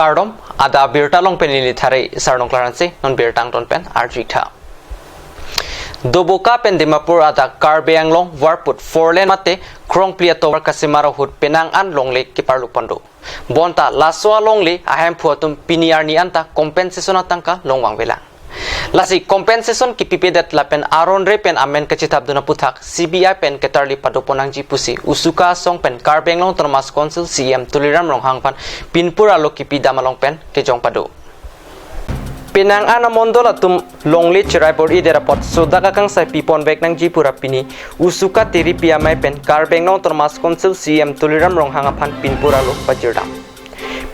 Kardom ada birta long pen li thare sarnong klaransi non birtang ton pen arjitha Doboka pen Dimapur ada Karbeang long warput 4 lane mate krong plia to kasimara hut penang an longle kiparlu pando bonta laswa longli ahem phuatum piniar ni anta compensation atangka longwang belang lasi compensation ki pipedat lapen aron re pen amen kachitab duna puthak CBI pen ketarli padoponang ji pusi usuka song pen Karbeang long Thomas Council CM Tuliram Ronghang pan pinpura lokipi damalong pen kejong pado Penang ana mondola tum longli chirai bor idera pot sodaka kang sai pipon bek nang ji pura pini usuka tiri piamai pen Karbeang long Thomas Council CM Tuliram Ronghang phan pinpura lo pajirdam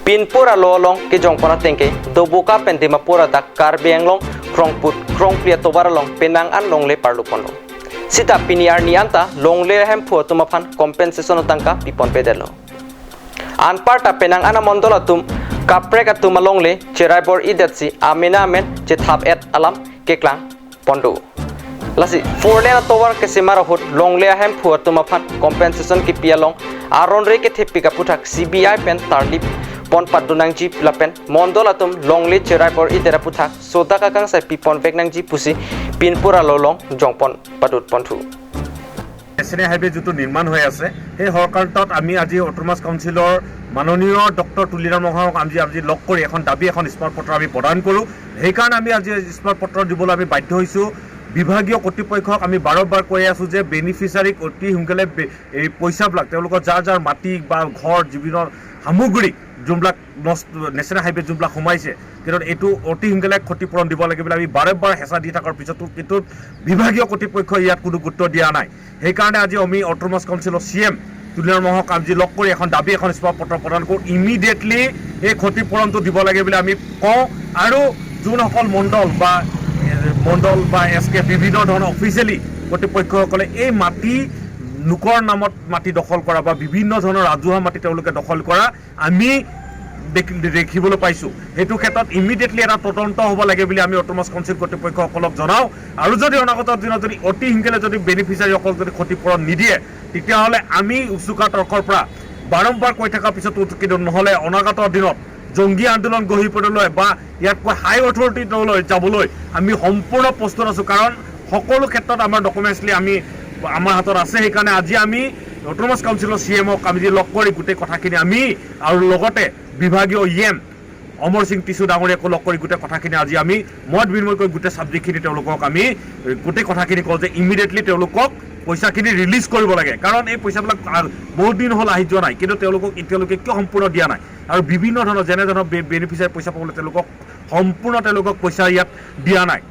Pinpura lo long ke jongpona tengke Doboka pen Dimapur ada Karbeang long krong plia tobara long Penang an longle parlu pondo sita piniar nianta longle hem phuatuma phan compensation tangka pipon pedelo anparta Penang ana mondola tum kaprek atuma longle chirai bor idatsi amina amen je thap et alam keklang pondo lasi 4 lane towar ke simara hut longle hem phuatuma phan compensation ki pialong aron re ke thepika puthak CBI pen tarlip pon padunang ji lapen mondola tum longle chirai bor idera puthak sodaka kang sai pipon veknang ji pusi pinpura lolong jongpon padut pontu National Highway যেটো নিৰ্মাণ হৈ আছে সেই হৰকাৰ্টত আমি আজি autonomous কাউন্সিলৰ মাননীয় doctor Tuliram ৰংহাক আজি লগ কৰি এখন দাবী এখন স্মাৰক পত্ৰ আমি প্ৰদান কৰোঁ সেই কাৰণে আমি আজি স্মাৰক পত্ৰ দিবলৈ আমি বাধ্য হৈছোঁ বিভাগীয় কৰ্তৃপক্ষক আমি বাৰবাৰ কৈ আছো যে বেনিফিচিয়াৰীক অতি সোনকালে এই পইচাবিলাক তেওঁলোকৰ যাৰ মাটি বা ঘৰ জীৱনৰ সামগ্ৰী যোনবিলাক নেশ্যনেল হাইৱে যোনবিলাক সোমাইছে কিন্তু এইটো অতি সোনকালে ক্ষতিপূৰণ দিব লাগে বুলি আমি বাৰবাৰ হেঁচা দি থকাৰ পিছতো কিন্তু বিভাগীয় কৰ্তৃপক্ষই ইয়াত কোনো গুৰুত্ব দিয়া নাই সেইকাৰণে আজি আমি অটোনমাস কাউন্সিলৰ CM তুলিৰাম ৰংহাক আজি লগ কৰি এখন দাবী এখন স্মাৰক পত্ৰ প্ৰদান কৰোঁ ইমিডিয়েটলি এই ক্ষতিপূৰণটো দিব লাগে বুলি আমি কওঁ আৰু যোনসকল মণ্ডল বা SK বিভিন্ন ধৰণৰ অফিচিয়েলি কৰ্তৃপক্ষসকলে এই মাটি নুকৰ নামত মাটি দখল কৰা বা বিভিন্ন ধৰণৰ ৰাজহুৱা মাটি তেওঁলোকে দখল কৰা আমি দেখিবলৈ পাইছোঁ সেইটো ক্ষেত্ৰত ইমিডিয়েটলি এটা তদন্ত হ'ব লাগে বুলি আমি অটোনমাস কাউন্সিল কৰ্তৃপক্ষসকলক জনাওঁ আৰু যদি অনাগত দিনত যদি অতি সোনকালে যদি বেনিফিচিয়াৰীসকল যদি ক্ষতিপূৰণ নিদিয়ে তেতিয়াহ'লে আমি উচুকা তৰ্কৰ পৰা বাৰম্বাৰ কৈ থকাৰ পিছতো কিন্তু নহ'লে অনাগত দিনত জংগী আন্দোলন গঢ়ি পৰিবলৈ বা ইয়াতকৈ হাই অথৰিটিলৈ যাবলৈ আমি সম্পূৰ্ণ প্ৰস্তুত আছোঁ কাৰণ সকলো ক্ষেত্ৰত আমাৰ ডকুমেণ্টছলি আমাৰ হাতত আছে সেইকাৰণে আজি আমি অটোনমাস কাউন্সিলৰ CMক আমি লগ কৰি গোটেই কথাখিনি আমি আৰু লগতে বিভাগীয় EM অমৰ সিং টিছু ডাঙৰীয়াকো লগ কৰি গোটেই কথাখিনি আজি আমি মত বিনিময় কৰি গোটেই ছাবজেক্টখিনি তেওঁলোকক আমি গোটেই কথাখিনি কওঁ যে ইমিডিয়েটলি তেওঁলোকক পইচাখিনি ৰিলিজ কৰিব লাগে কাৰণ এই পইচাবিলাক বহুত দিন হ'ল আহি যোৱা নাই কিন্তু তেওঁলোকক এতিয়ালৈকে কিয় সম্পূৰ্ণ দিয়া নাই আৰু বিভিন্ন ধৰণৰ যেনে ধৰণৰ বেনিফিচিয়াৰী পইচা পাবলৈ তেওঁলোকক সম্পূৰ্ণ পইচা ইয়াত দিয়া নাই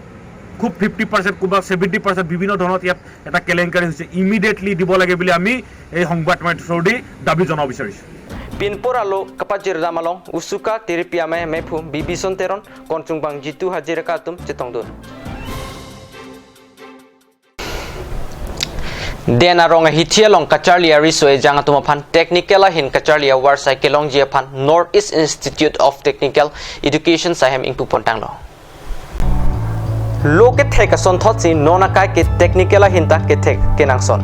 খুব 50% কুবা 70% বিভিন্ন ধৰণত ইয়াত এটা কেলেংকাৰী হৈছে ইমিডিয়েটলি দিব লাগে বুলি আমি এই সংবাদ মাধ্যমৰ দি দাবী জনাব বিচাৰিছোঁ Pinpura lo kapajir damalong usuka tiripia mefu bibison teron konsungbang jitu hajirakatum cetongdun Dena ronga hitia long kacharlia riso e janga tumaphan technicala hin kacharlia war cyclong jiaphan North East Institute of Technical Education sahem ingpu pontang lo Loke theka son thotsi nona kai ke technicala hinta ke thek kenangson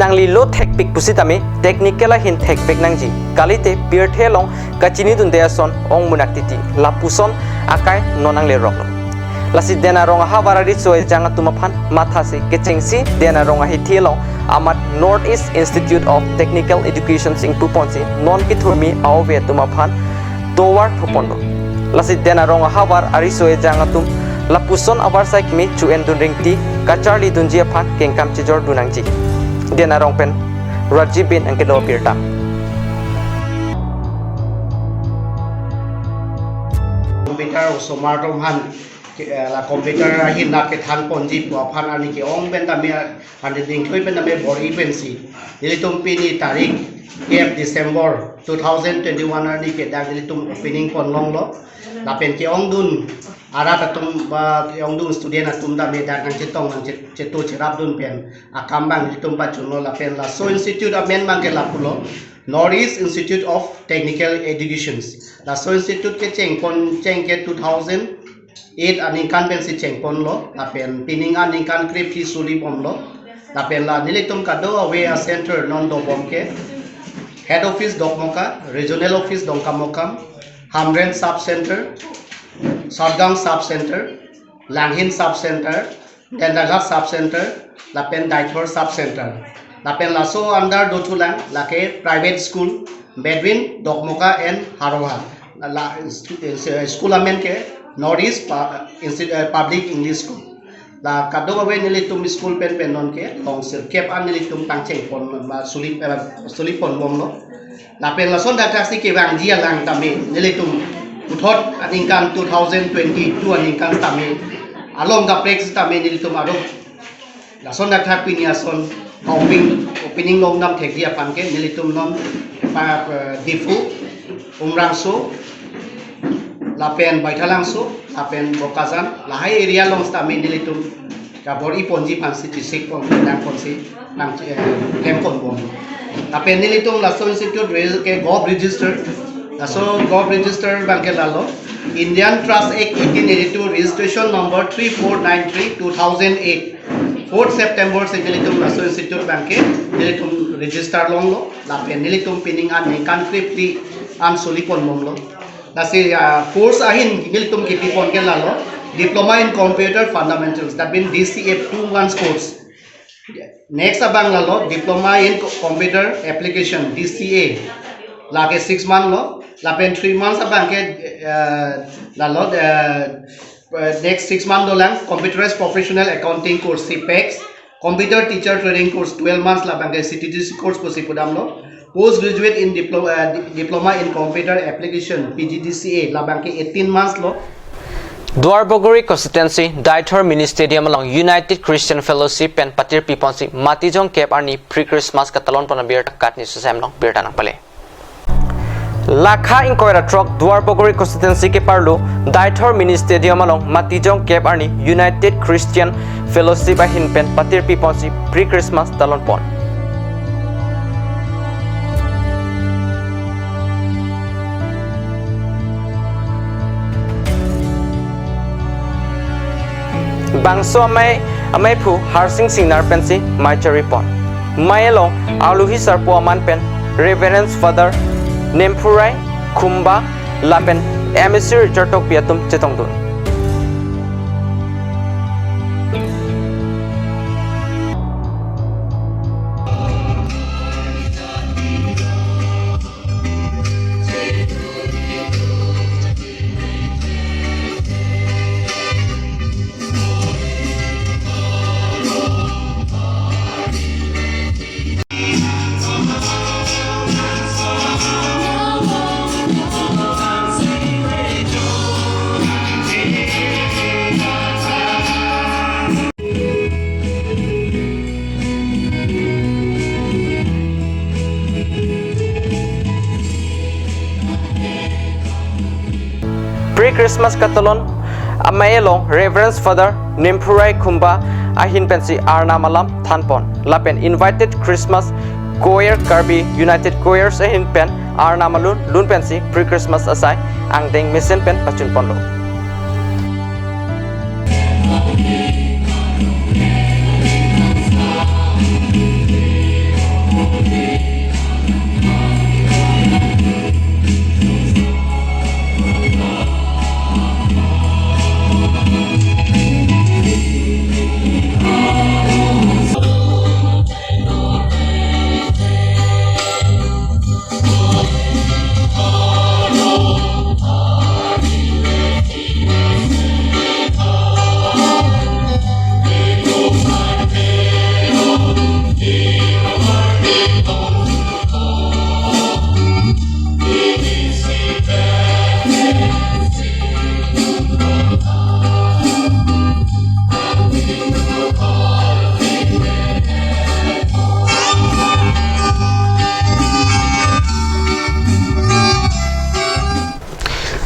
Nangli lo thek pik pusitami technicala hin thek pek nangji kalite pier thelong kachini dun deason ong munaktiti lapuson akai nonang le rok lasi dena ronga hawarari soe janga tumaphan mathasi kechengsi dena ronga hi thelong amat North East Institute of Technical Education sing puponsi non kithurmi awve tumaphan towar thupondo lasi dena ronga hawar ari soe janga tum lapuson awar saik mi chuen dun ringti kacharli dunjia phan kengkam chijor dunangji Dena rongpen Rajibin ang kedo pirta Komputer usomar tomhan la komputer ahin na ke than ponji pu phan ani ke ong ben ta me ani ding khoi ben me bori pensi dili tum pini tarik 8 December 2021 ani ke dang dili tum opening pon long lo la pen ke ong dun ara tatum ba ong dun student atum da me da nang chetong nang chetu cherap dun pen akam bang tum pa chuno la pen la so institute of men mang ke la pulo North East Institute of Technical Education la so institute ke cheng ke 2008 aning kan pen si cheng pon lo la pen pining aning kan krip ki suli bom lo la pen la nilitum ka do away a center non do bom ke head office dokmoka regional office dongkamokam Hamren Sub-Center, Sorgang Sub-Center, Langhin Sub-Center, Dendagat Sub-Center, Lapen Daithor Sub-Center. Lapen Laso under Dochulang, Lake Private School, Bedwin, Dokmoka and Haroha. School Amenke, Northeast Public English School. La kado awe nilitum school pen penon ke long sir kep an nilitum tangcheng pon sulip pon bom lo la pen la son data si ke wang dia lang tame nilitum uthot aningkan 2022 aningkan tame along the prex tame nilitum ado la son data pinia son opening long nam thek dia pan ke nilitum nom pa difu umrangso la pen baithalangso la pen bokazan la hai area long tame nilitum kabor iponji pansi tisik pon dan ponsi nang lempon bom la pen nilitum la so institute ke gov register la so gov register banke lalo Indian Trust Act 1882 registration number 3493 2008 4 September se nilitum la so institute banke nilitum register long lo la pen nilitum pinning an kan kripti an solipon mom lo nasi course ahin nilitum ki pipon ke lalo Diploma in Computer Fundamentals, that means DCF 2-1 course. Next abang lalo Diploma in Computer Application DCA, lage 6 month lo, lapen 3 months abang ke lalo next 6 month lo lang Computerized Professional Accounting course CPEX, Computer Teacher Training course 12 months labang ke CTTC course po si pudam lo. Postgraduate in Diploma in Computer Application PGDCA labang ke 18 months lo. Dwarbogori constituency Daithor mini stadium along United Christian Fellowship and Patir Piponsi Matijong Kep Arni pre-Christmas katalon pona beer kat ni susam long beer tanang pale. Lakha inkoira truck Dwarbogori constituency ke parlo Daithor mini stadium along Matijong Kep Arni United Christian Fellowship ahin pen Patir Piponsi pre-Christmas talon pon. Bangso amay pu harsing sinar pensi maichari pon mayelong aluhi sarpo aman pen reverence father nempurai kumba lapen MSc Richard tok piatum chetong dun Pre-Christmas katalon amayelong Reverence Father Nimpurai Kumba ahin pensi Arna Malam Thanpon lapen invited Christmas choir Karbi United Choirs ahin pen Arna Malun lun pensi pre-Christmas asai angdeng misen pen pachun ponlo.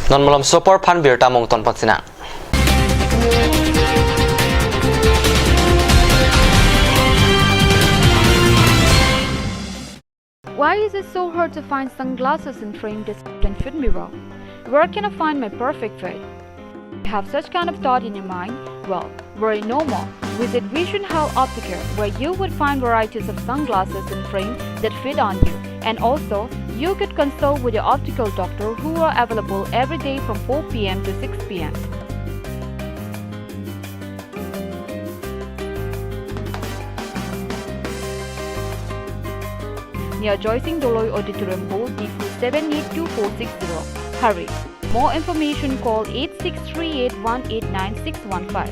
Non malam sopor pan bir tamong ton patsina. Why is it so hard to find sunglasses in frame discipline fit me well? Where can I find my perfect fit? You have such kind of thought in your mind? Well, worry no more. Visit Vision Health Optical, where you would find varieties of sunglasses in frame that fit on you And also, you could consult with your optical doctor who are available every day from 4 p.m. to 6 p.m. Near Joycing Doloy Auditorium Hall, D4 782460. Hurry! More information call 8638189615.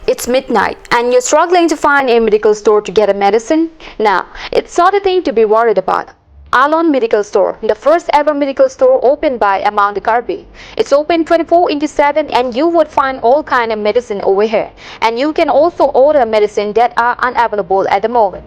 It's midnight and you're struggling to find a medical store to get a medicine? Now, it's not a thing to be worried about. Alon Medical Store, the first ever medical store opened by Amount Garbi. It's open 24/7 and you would find all kind of medicine over here. And you can also order medicine that are unavailable at the moment.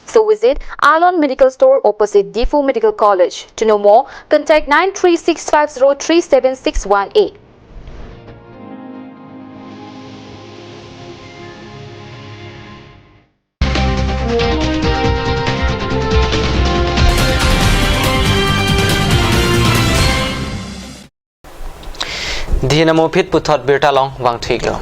So visit Alon Medical Store opposite D4 Medical College. To know more, contact 93650 Dinamo pit puthot birta long wang thiglo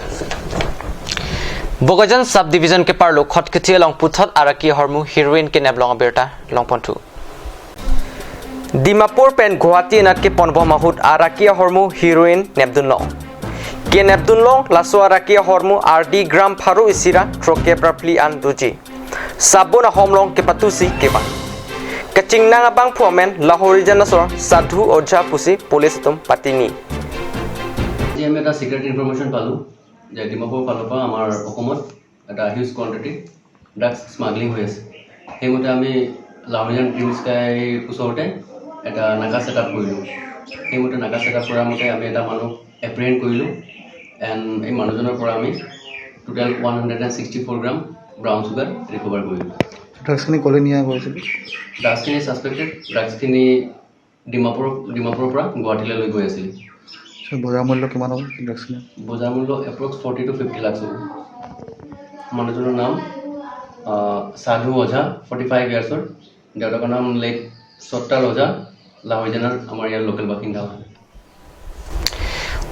Bogajan subdivision ke parlo khot kiti long puthot araki hormu heroin ke neblong birta long pontu Dimapur pen Guwahati nat ke ponbo mahut araki hormu heroin nebdun long ke nebdun long laso araki hormu RD gram pharu isira troke prapli an duji sabuna homlong ke patusi ke ba kaching nang abang phomen lahori janasor sadhu ojha pusi police tum patini আমি এটা secret information পালো যে ডিমাপুৰ ফালৰ পৰা আমাৰ অসমত এটা huge quantity drugs smuggling হৈ আছে সেইমতে আমি লাউৰিজান টিম স্কাই ওচৰতে এটা নাকা সেটআপ কৰিলোঁ সেইমতে নাকা সেটআপ কৰাৰ মতে আমি এটা মানুহ এপ্ৰিহেণ্ড কৰিলোঁ এণ্ড এই মানুহজনৰ পৰা আমি টোটেল 164 গ্ৰাম ব্ৰাউন চুগাৰ ৰিকভাৰ কৰিলোঁ ড্ৰাগছখিনি ক'লৈ নিয়া গৈছিল ড্ৰাগছখিনি ছাছপেক্টেড ড্ৰাগছখিনি ডিমাপুৰৰ পৰা গুৱাহাটীলৈ লৈ গৈ আছিল বজাৰ মূল্য কিমান হ'ব ড্ৰাগছখিনি বজাৰ মূল্য এপ্ৰক্স 40 to 50 লাখ হ'ব মানুহজনৰ নাম সাধু ওঝা 45 ইয়াৰ্ছৰ দেউতাকৰ নাম লেক সত্তাৰ ওঝা লাহোৰজানৰ আমাৰ ইয়াৰ লোকেল বাসিন্দা হয়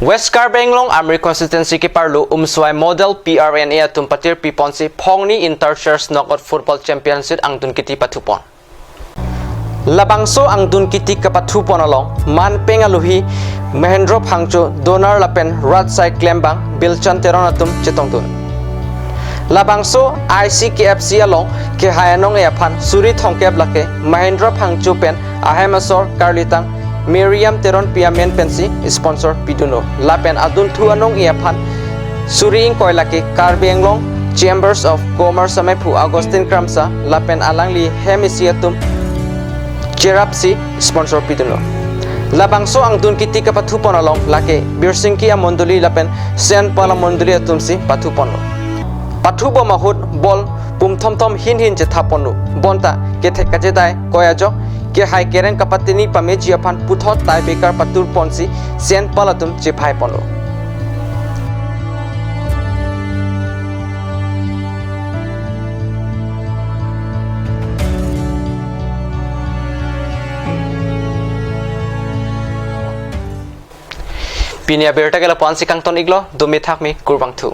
West Carbenglong Amri constituency ke parlo umswai model PRNA tumpatir piponsi phongni interchurch knockout football championship angdun kiti pathupon Labangso angdun kiti kapathupon along man pengaluhi Mahendro Phangcho Donar Lapen Rat Sai Klembang Bilchan Teronatum Chetongtun Labangso ICKFC along ke hayanong yaphan Suri Thongkep lake Mahendro Phangcho pen Ahemasor Karlitang Miriam Teron Piamen pensi sponsor piduno Lapen adun thu anong yaphan Suri ing koilake Carbenglong Chambers of Commerce Amepu Agustin Kramsa Lapen alangli Hemisiatum Cherapsi sponsor piduno Labangso ang dun kiti ka pathupon along lake Birsingki a mondoli lapen sen pala mondoli atumsi pathupono Pathubo mahut bol pumthomthom hin je thaponu bonta ke thekaje dai koyajo ke hai keren kapatini pameji aphan puthot tai bekar patur ponsi sen palatum je phai pono Pinia berta gala ponsi kangton iglo dumi thakmi kurbang thu